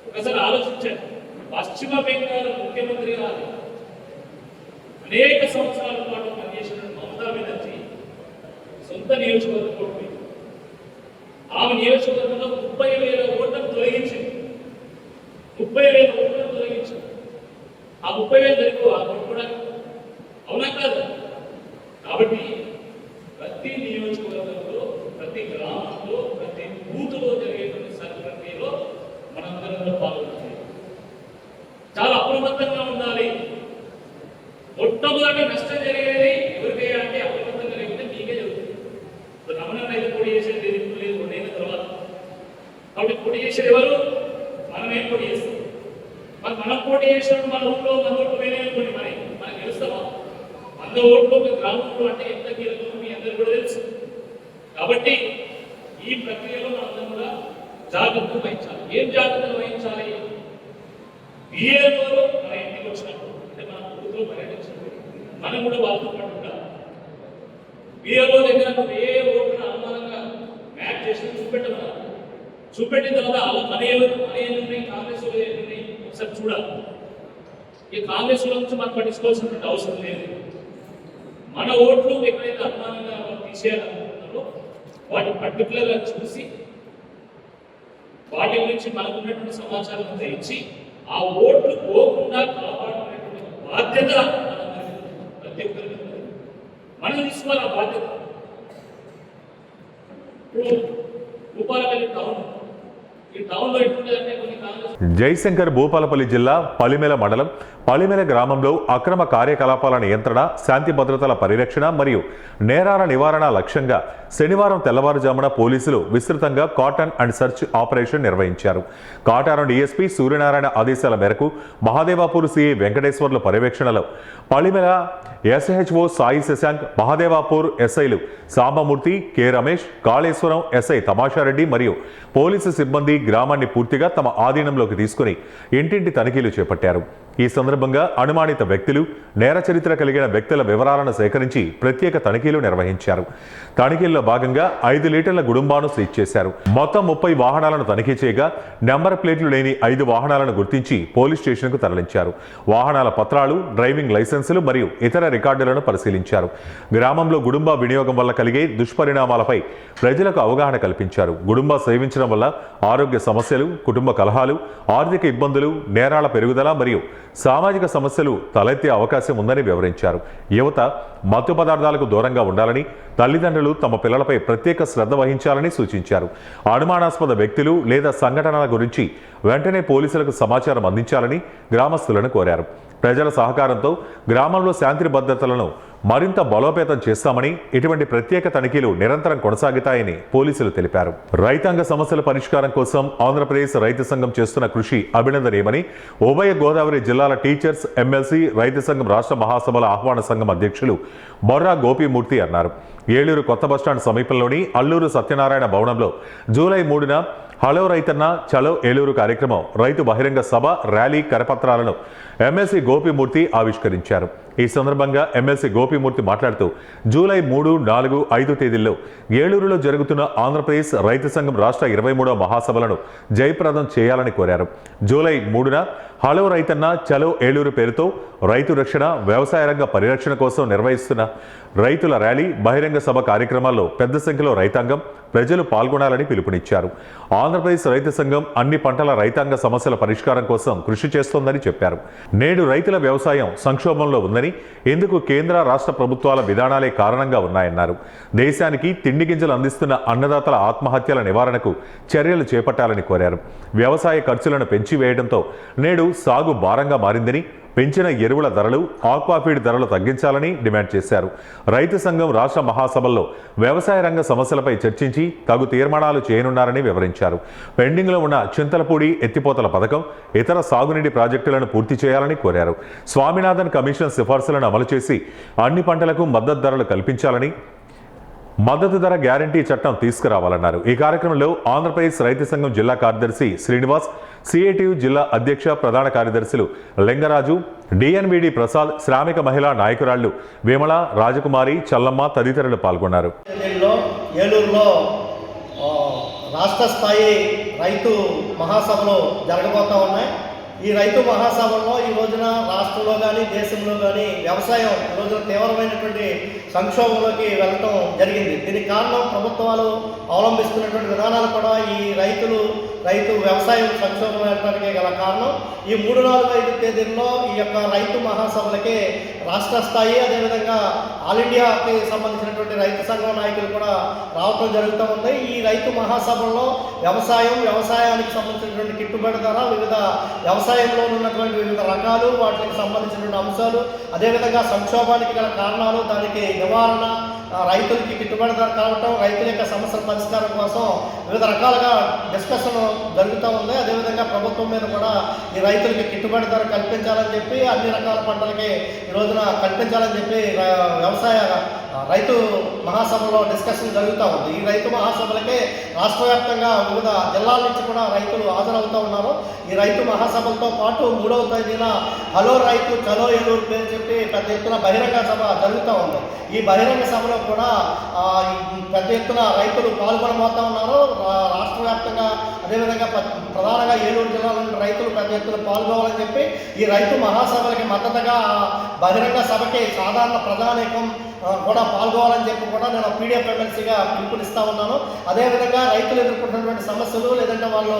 ఒకసారి ఆలోచించండి. పశ్చిమ బెంగాల్ ముఖ్యమంత్రిగా అనేక సంవత్సరాల పాటు పనిచేసిన మమతా బెనర్జీ సొంత నియోజకవర్గం ఓడిపోయింది. ఆమె నియోజకవర్గంలో 30,000 ఓట్లను తొలగించింది. 30,000 ఓట్లను తొలగించింది. ఆ 30,000 జరిగి ఆ ఓటు కూడా అవునా కాదు? కాబట్టి ప్రతి నియోజకవర్గంలో, ప్రతి గ్రామంలో, ప్రతి బూత్లో జరిగేటువంటి ప్రక్రియలో మనందరం పాల్గొనాలి. చాలా అప్రమత్తంగా ఉండాలి. మొట్టమొదటి నష్టం జరిగేది ఎవరికే అంటే అప్రమత్తంగా లేకపోతే మీకే జరుగుతుంది. రమణ అయితే పోటీ చేసేది ఇప్పుడు లేదు, 2 ఏళ్ళ తర్వాత. కాబట్టి పోటీ చేసేది ఎవరు? మనమే పోటీ చేస్తాం. మరి మనం పోటీ చేసినప్పుడు మన ఊళ్ళో 100 ఓట్లు పోయినాయి అనుకోండి, మనం గెలుస్తామా? 100 ఓట్లు ఒక గ్రామంలో అంటే ఎంత కీలకమో మీ అందరూ కూడా తెలుసు. కాబట్టి ఈ ప్రక్రియలో మనందరం కూడా జాగ్రత్తలు వహించాలి. ఏం జాగ్రత్తలు వహించాలి? బిఏలో మన ఇంటికి వచ్చినప్పుడు, అంటే మన బూత్లో పర్యటించినప్పుడు మనం కూడా వాళ్ళతో పాటు ఉండాలి. బిఏలో దగ్గర ఏ ఓటును అనుమానంగా మ్యాప్ చేసి చూపెట్టమన్నారు. చూపెట్టిన తర్వాత మన ఏమున్నాయి, కాంగ్రెస్ ఏమున్నాయి ఒకసారి చూడాలి. ఈ కాంగ్రెస్ నుంచి మనం పట్టించుకోవాల్సినటువంటి అవసరం లేదు. మన ఓట్లు ఎక్కడైతే అనుమానంగా తీసేయాలనుకుంటున్నారో వాటి పర్టికులర్గా చూసి వాటి గురించి మనకు ఉన్నటువంటి సమాచారం అంతా ఇచ్చి ఆ ఓట్లు పోకుండా కాపాడుకునేటువంటి బాధ్యత ప్రతి ఒక్కరికి మనం తీసుకోవాలి. ఆ బాధ్యత భూపాలపల్లి టౌన్, ఈ టౌన్లో ఎట్లుంటుందంటే కొన్ని కాంగ్రెస్. జయశంకర్ భూపాలపల్లి జిల్లా పలిమెల మండలం పలిమెల గ్రామంలో అక్రమ కార్యకలాపాల నియంత్రణ, శాంతి భద్రతల పరిరక్షణ మరియు నేరాల నివారణ లక్ష్యంగా శనివారం తెల్లవారుజామున పోలీసులు విస్తృతంగా కాటన్ అండ్ సర్చ్ ఆపరేషన్ నిర్వహించారు. కాటారం డీఎస్పీ సూర్యనారాయణ ఆదేశాల మేరకు మహాదేవాపూర్ సిఐ వెంకటేశ్వర్ల పర్యవేక్షణలో పలిమెల ఎస్హెచ్ఓ సాయి శశాంక్, మహాదేవాపూర్ ఎస్ఐలు సాంబమూర్తి, కె రమేష్, కాళేశ్వరం ఎస్ఐ తమాషారెడ్డి మరియు పోలీసు సిబ్బంది గ్రామాన్ని పూర్తిగా తమ ఆధీనంలోకి తీసుకుని ఇంటింటి తనిఖీలు చేపట్టారు. ఈ సందర్భంగా అనుమానిత వ్యక్తులు, నేర చరిత్ర కలిగిన వ్యక్తుల వివరాలను సేకరించి ప్రత్యేక తనిఖీలు నిర్వహించారు. తనిఖీల్లో భాగంగా 5 లీటర్ల గుడుంబాను సీజ్ చేశారు. మొత్తం 30 వాహనాలను తనిఖీ చేయగా నెంబర్ ప్లేట్లు లేని 5 వాహనాలను గుర్తించి పోలీస్ స్టేషన్కు తరలించారు. వాహనాల పత్రాలు, డ్రైవింగ్ లైసెన్సులు మరియు ఇతర రికార్డులను పరిశీలించారు. గ్రామంలో గుడుంబా వినియోగం వల్ల కలిగే దుష్పరిణామాలపై ప్రజలకు అవగాహన కల్పించారు. గుడుంబా సేవించడం వల్ల ఆరోగ్య సమస్యలు, కుటుంబ కలహాలు, ఆర్థిక ఇబ్బందులు, నేరాల పెరుగుదల మరియు సామాజిక సమస్యలు తలెత్తే అవకాశం ఉందని వివరించారు. యువత మత్తు పదార్థాలకు దూరంగా ఉండాలని, తల్లిదండ్రులు తమ పిల్లలపై ప్రత్యేక శ్రద్ధ వహించాలని సూచించారు. అనుమానాస్పద వ్యక్తులు లేదా సంఘటనల గురించి వెంటనే పోలీసులకు సమాచారం అందించాలని గ్రామస్తులను కోరారు. ప్రజల సహకారంతో గ్రామంలో శాంతి భద్రతలను మరింత బలోపేతం చేస్తామని, ఇటువంటి ప్రత్యేక తనిఖీలు నిరంతరం కొనసాగుతాయని పోలీసులు తెలిపారు. రైతాంగ సమస్యల పరిష్కారం కోసం ఆంధ్రప్రదేశ్ రైతు సంఘం చేస్తున్న కృషి అభినందనీయమని ఉభయ గోదావరి జిల్లాల టీచర్స్ ఎమ్మెల్సీ రైతు సంఘం రాష్ట్ర మహాసభల ఆహ్వాన సంఘం అధ్యక్షులు బొర్రా గోపీమూర్తి అన్నారు. ఏలూరు కొత్త బస్టాండ్ సమీపంలోని అల్లూరు సత్యనారాయణ భవనంలో జూలై 3న హలో రైతన్న చలో ఏలూరు కార్యక్రమం, రైతు బహిరంగ సభ, ర్యాలీ కరపత్రాలను ఎమ్మెల్సీ గోపీమూర్తి ఆవిష్కరించారు. ఈ సందర్భంగా ఎమ్మెల్సీ గోపీమూర్తి మాట్లాడుతూ జూలై 3, 4, 5 తేదీల్లో ఏలూరులో జరుగుతున్న ఆంధ్రప్రదేశ్ రైతు సంఘం రాష్ట్ర 23వ మహాసభలను జయప్రదం చేయాలని కోరారు. జూలై 3న హలో రైతన్న చలో ఏలూరు పేరుతో రైతు రక్షణ, వ్యవసాయ రంగ పరిరక్షణ కోసం నిర్వహిస్తున్న రైతుల ర్యాలీ, బహిరంగ సభ కార్యక్రమాల్లో పెద్ద సంఖ్యలో రైతాంగం, ప్రజలు పాల్గొనాలని పిలుపునిచ్చారు. ఆంధ్రప్రదేశ్ రైతు సంఘం అన్ని పంటల రైతాంగ సమస్యల పరిష్కారం కోసం కృషి చేస్తోందని చెప్పారు. నేడు రైతుల వ్యవసాయం సంక్షోభంలో ఉందని, ఇందుకు కేంద్ర రాష్ట్ర ప్రభుత్వాల విధానాలే కారణంగా ఉన్నాయన్నారు. దేశానికి తిండి గింజలు అందిస్తున్న అన్నదాతల ఆత్మహత్యల నివారణకు చర్యలు చేపట్టాలని కోరారు. వ్యవసాయ ఖర్చులను పెంచివేయడంతో నేడు సాగు భారంగా మారిందని, పెంచిన ఎరువుల ధరలు, ఆక్వాఫీడ్ ధరలు తగ్గించాలని డిమాండ్ చేశారు. రైతు సంఘం రాష్ట్ర మహాసభల్లో వ్యవసాయ రంగ సమస్యలపై చర్చించి తగు తీర్మానాలు చేయనున్నారని వివరించారు. పెండింగ్లో ఉన్న చింతలపూడి ఎత్తిపోతల పథకం, ఇతర సాగునీటి ప్రాజెక్టులను పూర్తి చేయాలని కోరారు. స్వామినాథన్ కమిషన్ సిఫార్సులను అమలు చేసి అన్ని పంటలకు మద్దతు ధరలు కల్పించాలని, మద్దతు ధర గ్యారంటీ చట్టం తీసుకురావాలన్నారు. ఈ కార్యక్రమంలో ఆంధ్రప్రదేశ్ రైతు సంఘం జిల్లా కార్యదర్శి శ్రీనివాస్, సిఐటియు జిల్లా అధ్యక్ష ప్రధాన కార్యదర్శులు లింగరాజు, డిఎన్విడి ప్రసాద్, శ్రామిక మహిళా నాయకురాళ్లు విమల, రాజకుమారి, చల్లమ్మ తదితరులు పాల్గొన్నారు. ఏలూరులో రాష్ట్ర స్థాయి రైతు మహాసభలు జరగబోతా ఉన్నాయి. ఈ రైతు మహాసభల్లో ఈ రోజున రాష్ట్రంలో కానీ దేశంలో కానీ వ్యవసాయం ఈ రోజున తీవ్రమైనటువంటి సంక్షోభంలోకి వెళ్ళటం జరిగింది. దీనికి కారణం ప్రభుత్వాలు అవలంబిస్తున్నటువంటి విధానాలు కూడా ఈ రైతు వ్యవసాయం సంక్షోభం వెళ్ళడానికి గల కారణం. ఈ 3, 4, 5 తేదీల్లో ఈ యొక్క రైతు మహాసభలకి రాష్ట్ర స్థాయి, అదేవిధంగా ఆల్ ఇండియాకి సంబంధించినటువంటి రైతు సంఘం నాయకులు కూడా రావటం జరుగుతూ ఉంది. ఈ రైతు మహాసభల్లో వ్యవసాయానికి సంబంధించినటువంటి గిట్టుబాటు ధర, వివిధ వ్యవసాయంలో ఉన్నటువంటి వివిధ రకాలు, వాటికి సంబంధించినటువంటి అంశాలు, అదేవిధంగా సంక్షోభానికి గల కారణాలు, దానికి నివారణ, రైతులకి గిట్టుబాటు ధర కావటం, రైతుల యొక్క సమస్యల పరిష్కారం కోసం వివిధ రకాలుగా డిస్కషన్ జరుగుతూ ఉంది. అదేవిధంగా ప్రభుత్వం మీద కూడా ఈ రైతులకి గిట్టుబాటు ధర కల్పించాలని చెప్పి, అన్ని రకాల పంటలకి ఈ రోజున కల్పించాలని చెప్పి రైతు మహాసభలో డిస్కషన్ జరుగుతూ ఉంది. ఈ రైతు మహాసభలకే రాష్ట్ర వ్యాప్తంగా వివిధ జిల్లాల నుంచి కూడా రైతులు హాజరవుతూ ఉన్నారు. ఈ రైతు మహాసభలతో పాటు 3వ తేదీన హలో రైతు చలో ఏలూరు పేరు చెప్పి పెద్ద ఎత్తున బహిరంగ సభ జరుగుతూ ఉంది. ఈ బహిరంగ సభలో కూడా పెద్ద ఎత్తున రైతులు పాల్గొనబోతూ ఉన్నారు. రాష్ట్ర వ్యాప్తంగా, అదేవిధంగా ప్రధానంగా ఏలూరు జిల్లాలోని రైతులు పెద్ద ఎత్తున పాల్గొవాలని చెప్పి, ఈ రైతు మహాసభలకి మద్దతుగా బహిరంగ సభకి సాధారణ ప్రజానీకం కూడా పాల్గొవాలని చెప్పి కూడా నేను పీడిఎఫ్ ఎమ్మెల్సీగా పిలుపునిస్తూ ఉన్నాను. అదేవిధంగా రైతులు ఎదుర్కొంటున్నటువంటి సమస్యలు, లేదంటే వాళ్ళు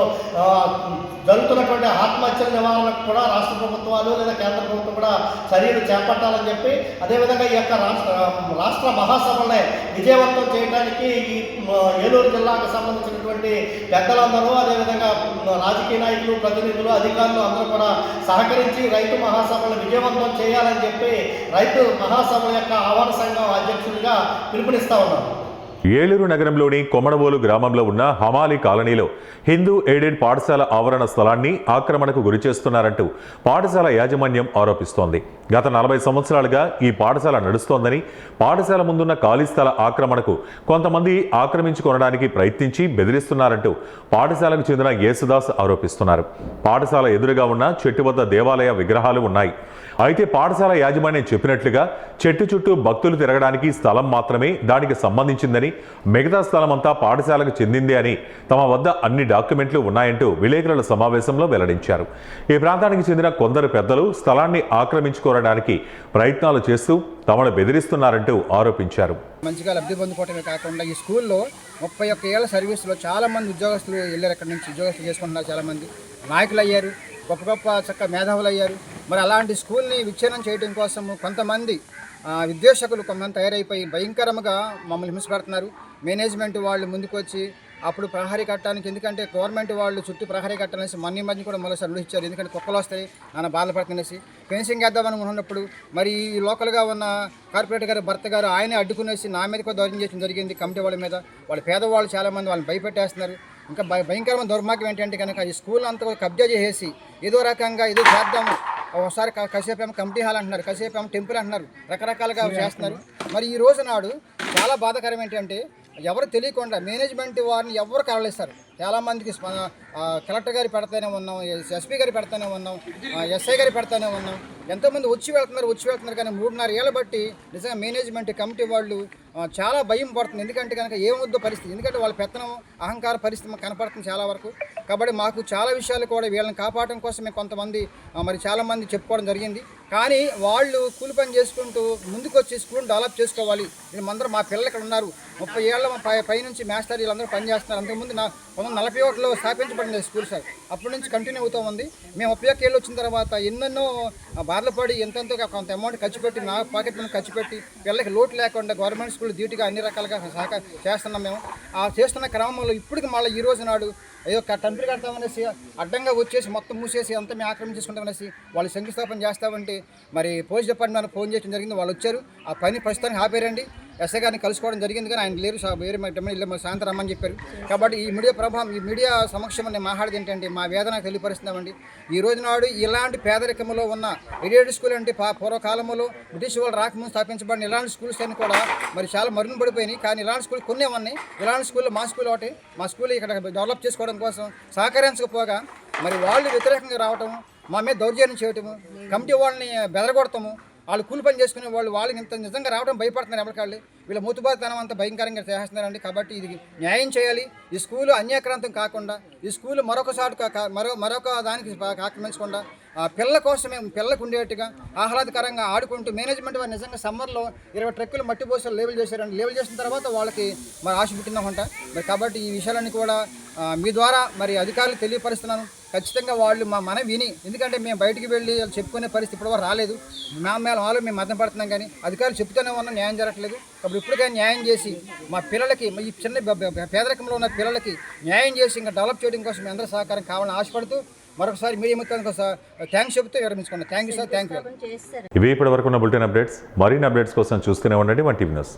జరుగుతున్నటువంటి ఆత్మహత్యల నివారణకు కూడా రాష్ట్ర ప్రభుత్వాలు లేదా కేంద్ర ప్రభుత్వం కూడా చర్యలు చేపట్టాలని చెప్పి, అదేవిధంగా ఈ యొక్క రాష్ట్ర మహాసభలనే విజయవంతం చేయడానికి ఈ ఏలూరు జిల్లాకు సంబంధించినటువంటి పెద్దలందరూ, అదేవిధంగా రాజకీయ నాయకులు, ప్రతినిధులు, అధికారులు అందరూ కూడా సహకరించి రైతు మహాసభలను విజయవంతం చేయాలని చెప్పి రైతు మహాసభల యొక్క ఆహ్వాన సంఘం అధ్యక్షుడిగా పిలుపునిస్తా ఉన్నాను. ఏలూరు నగరంలోని కొమడవోలు గ్రామంలో ఉన్న హమాలి కాలనీలో హిందూ ఎయిడెడ్ పాఠశాల ఆవరణ స్థలాన్ని ఆక్రమణకు గురిచేస్తున్నారంటూ పాఠశాల యాజమాన్యం ఆరోపిస్తోంది. గత 40 సంవత్సరాలుగా ఈ పాఠశాల నడుస్తోందని, పాఠశాల ముందున్న ఖాళీ స్థల ఆక్రమణకు కొంతమంది ఆక్రమించుకోవడానికి ప్రయత్నించి బెదిరిస్తున్నారంటూ పాఠశాలకు చెందిన యేసుదాస్ ఆరోపిస్తున్నారు. పాఠశాల ఎదురుగా ఉన్న చెట్టు వద్ద దేవాలయ విగ్రహాలు ఉన్నాయి. అయితే పాఠశాల యాజమాన్యం చెప్పినట్లుగా చెట్టు చుట్టూ భక్తులు తిరగడానికి స్థలం మాత్రమే దానికి సంబంధించిందని, మిగతా స్థలం అంతా పాఠశాలకు చెందిందే అని తమ వద్ద అన్ని డాక్యుమెంట్లు ఉన్నాయంటూ విలేకరుల సమావేశంలో వెల్లడించారు. ఈ ప్రాంతానికి చెందిన కొందరు పెద్దలు స్థలాన్ని ఆక్రమించుకోవడానికి ప్రయత్నాలు చేస్తూ తమను బెదిరిస్తున్నారంటూ ఆరోపించారు. మంచిగా లబ్ధి పొందుకోవటమే కాకుండా ఈ స్కూల్లో 31 ఏళ్ల సర్వీసులో చాలామంది ఉద్యోగస్తులు వెళ్ళారు. అక్కడి నుంచి ఉద్యోగస్తులు చేసుకుంటున్నారు. చాలామంది నాయకులు అయ్యారు, గొప్ప గొప్ప చక్క మేధావులు అయ్యారు. మరి అలాంటి స్కూల్ని విచ్ఛేదనం చేయడం కోసం కొంతమంది విద్వేషకులు కొంతమంది తయారైపోయి భయంకరంగా మమ్మల్ని హింసపెడుతున్నారు. మేనేజ్మెంట్ వాళ్ళు ముందుకు వచ్చి అప్పుడు ప్రహరీ కట్టడానికి, ఎందుకంటే గవర్నమెంట్ వాళ్ళు చుట్టూ ప్రహరీ కట్టాలనేసి మధ్య కూడా మరోసారి అడుగుచ్చారు. ఎందుకంటే కుక్కలు వస్తాయి ఆయన బాధపడుతునేసి ఫెన్సింగ్ వేద్దామని ఉన్నప్పుడు మరి ఈ లోకల్గా ఉన్న కార్పొరేటర్ గారు భర్త గారు ఆయనే అడ్డుకునేసి నా మీద కూడా దౌర్జన్యం చేయడం జరిగింది. కమిటీ వాళ్ళ మీద, వాళ్ళ పేదవాళ్ళు చాలామంది వాళ్ళని భయపెట్టేస్తున్నారు. ఇంకా భయంకరమైన దుర్మార్గం ఏంటంటే కనుక ఈ స్కూల్ అంతా కబ్జా చేసేసి ఏదో రకంగా ఏదో చేద్దాము, ఒకసారి కాసేపు ఏమో కమిటీ హాల్ అంటున్నారు, కాసేపు ఏమో టెంపుల్ అంటున్నారు, రకరకాలుగా చేస్తున్నారు. మరి ఈ రోజు నాడు చాలా బాధాకరం ఏంటంటే ఎవరు తెలియకుండా మేనేజ్మెంట్ వారిని ఎవరు కలవలేస్తారు. చాలామందికి కలెక్టర్ గారి పెడతానే ఉన్నాం, ఎస్పీ గారి పెడతానే ఉన్నాం, ఎస్ఐ గారి పెడతానే ఉన్నాం. ఎంతోమంది వచ్చి వెళ్తున్నారు కానీ 3.5 ఏళ్ళ బట్టి నిజంగా మేనేజ్మెంట్ కమిటీ వాళ్ళు చాలా భయం పడుతుంది. ఎందుకంటే కనుక ఏమొద్దో పరిస్థితి, ఎందుకంటే వాళ్ళ పెత్తనం అహంకార పరిస్థితి కనపడుతుంది చాలా వరకు. కాబట్టి మాకు చాలా విషయాలు కూడా వీళ్ళని కాపాడడం కోసమే కొంతమంది మరి చాలామంది చెప్పుకోవడం జరిగింది. కానీ వాళ్ళు కూలి పని చేసుకుంటూ ముందుకు వచ్చి స్కూల్ డెవలప్ చేసుకోవాలి. అందరూ మా పిల్లలు ఇక్కడ ఉన్నారు, 30 ఏళ్ళ పైనుంచి మాస్టర్ వీళ్ళందరూ పనిచేస్తున్నారు. అంతకుముందు 1941లో స్థాపించబడింది స్కూల్ సార్, అప్పటి నుంచి కంటిన్యూ అవుతూ ఉంది. మేము 31 ఏళ్ళు వచ్చిన తర్వాత ఎన్నెన్నో బాధలు పడి ఎంతో కొంత అమౌంట్ ఖర్చు పెట్టి, నా పాకెట్ మనీ ఖర్చు పెట్టి పిల్లలకి లోటు లేకుండా గవర్నమెంట్ స్కూల్ డ్యూటీగా అన్ని రకాలుగా చేస్తున్నాం. మేము ఆ చేస్తున్న క్రమంలో ఇప్పటికి మళ్ళీ ఈ రోజు నాడు ఏదో టెంపుల్ కడతామనేసి అడ్డంగా వచ్చేసి మొత్తం మూసేసి అంతా మేము ఆక్రమించేసుకుంటామనేసి వాళ్ళు శంకుస్థాపన చేస్తామంటే మరి పోలీస్ డిపార్ట్మెంట్ ఫోన్ చేయడం జరిగింది. వాళ్ళు వచ్చారు, ఆ పని ప్రస్తుతానికి ఆపేరండి. ఎస్ఐ గారిని కలుసుకోవడం జరిగింది కానీ ఆయన లేరు, వేరే ఇల్లు సాయంత్రం రమ్మని చెప్పారు. కాబట్టి ఈ మీడియా ప్రభావం, ఈ మీడియా సమక్షంలో నేను మాట్లాడేది ఏంటంటే మా వేదన తెలియపరుస్తున్నామండి. ఈ రోజు నాడు ఇలాంటి పేదరికంలో ఉన్న ఎయిడెడ్ స్కూల్ అంటే పూర్వకాలంలో బ్రిటిష్ వాళ్ళు రాకముందు స్థాపించబడిన ఇలాంటి స్కూల్స్ అన్ని కూడా మరి చాలా మరుగున పడిపోయినాయి. కానీ ఇలాంటి స్కూల్ కొన్ని ఉన్నాయి. ఇలాంటి స్కూల్లో మా స్కూల్ ఒకటి, మా స్కూల్ ఇక్కడ డెవలప్ చేసుకోవడం కోసం సహకరించకపోగా మరి వాళ్ళు వ్యతిరేకంగా రావటం, మా మీద దౌర్జన్యం చేయటము, కమిటీ వాళ్ళని బెదరగొడతాము, వాళ్ళు కూలి పని చేసుకునే వాళ్ళకి ఇంత నిజంగా రావడం భయపడుతున్నారు. ఎవరికాళ్ళు వీళ్ళ మూతుబారితనం అంతా భయంకరంగా చేస్తున్నారండి. కాబట్టి ఇది న్యాయం చేయాలి. ఈ స్కూలు అన్యాక్రాంతం కాకుండా, ఈ స్కూలు మరొక దానికి ఆక్రమించకుండా పిల్లల కోసమే, పిల్లలకు ఉండేట్టుగా ఆహ్లాదకరంగా ఆడుకుంటూ మేనేజ్మెంట్ వారు నిజంగా సమ్మర్లో 20 ట్రక్కులు మట్టి పోసలు లేబుల్ చేశారండి. లేబుల్ చేసిన తర్వాత వాళ్ళకి మరి ఆశ పుట్టిందనుకుంట. మరి కాబట్టి ఈ విషయాలన్నీ కూడా మీ ద్వారా మరి అధికారులు తెలియపరుస్తున్నాను. ఖచ్చితంగా వాళ్ళు మా మనం విని, ఎందుకంటే మేము బయటికి వెళ్ళి చెప్పుకునే పరిస్థితి ఇప్పటివరకు రాలేదు. మేము మద్దతు పడుతున్నాం కానీ అధికారులు చెప్తూనే ఉన్నాం, న్యాయం జరగట్లేదు. కాబట్టి ఇప్పటికైనా న్యాయం చేసి మా పిల్లలకి, ఈ చిన్న పేదరికంలో ఉన్న పిల్లలకి న్యాయం చేసి ఇంకా డెవలప్ చేయడం కోసం మీ అందరూ సహకారం కావాలని ఆశపడుతూ మరొకసారి మీడియా మొత్తానికి థ్యాంక్స్ చెబుతూ విరమించుకున్నాను. Thank you sir, thank you. ఇవి ఇప్పటి వరకు ఉన్న బులెటిన్ అప్డేట్స్. మరిన్ని అప్డేట్స్ కోసం చూస్తూనే ఉండండి 1 టీవీ న్యూస్.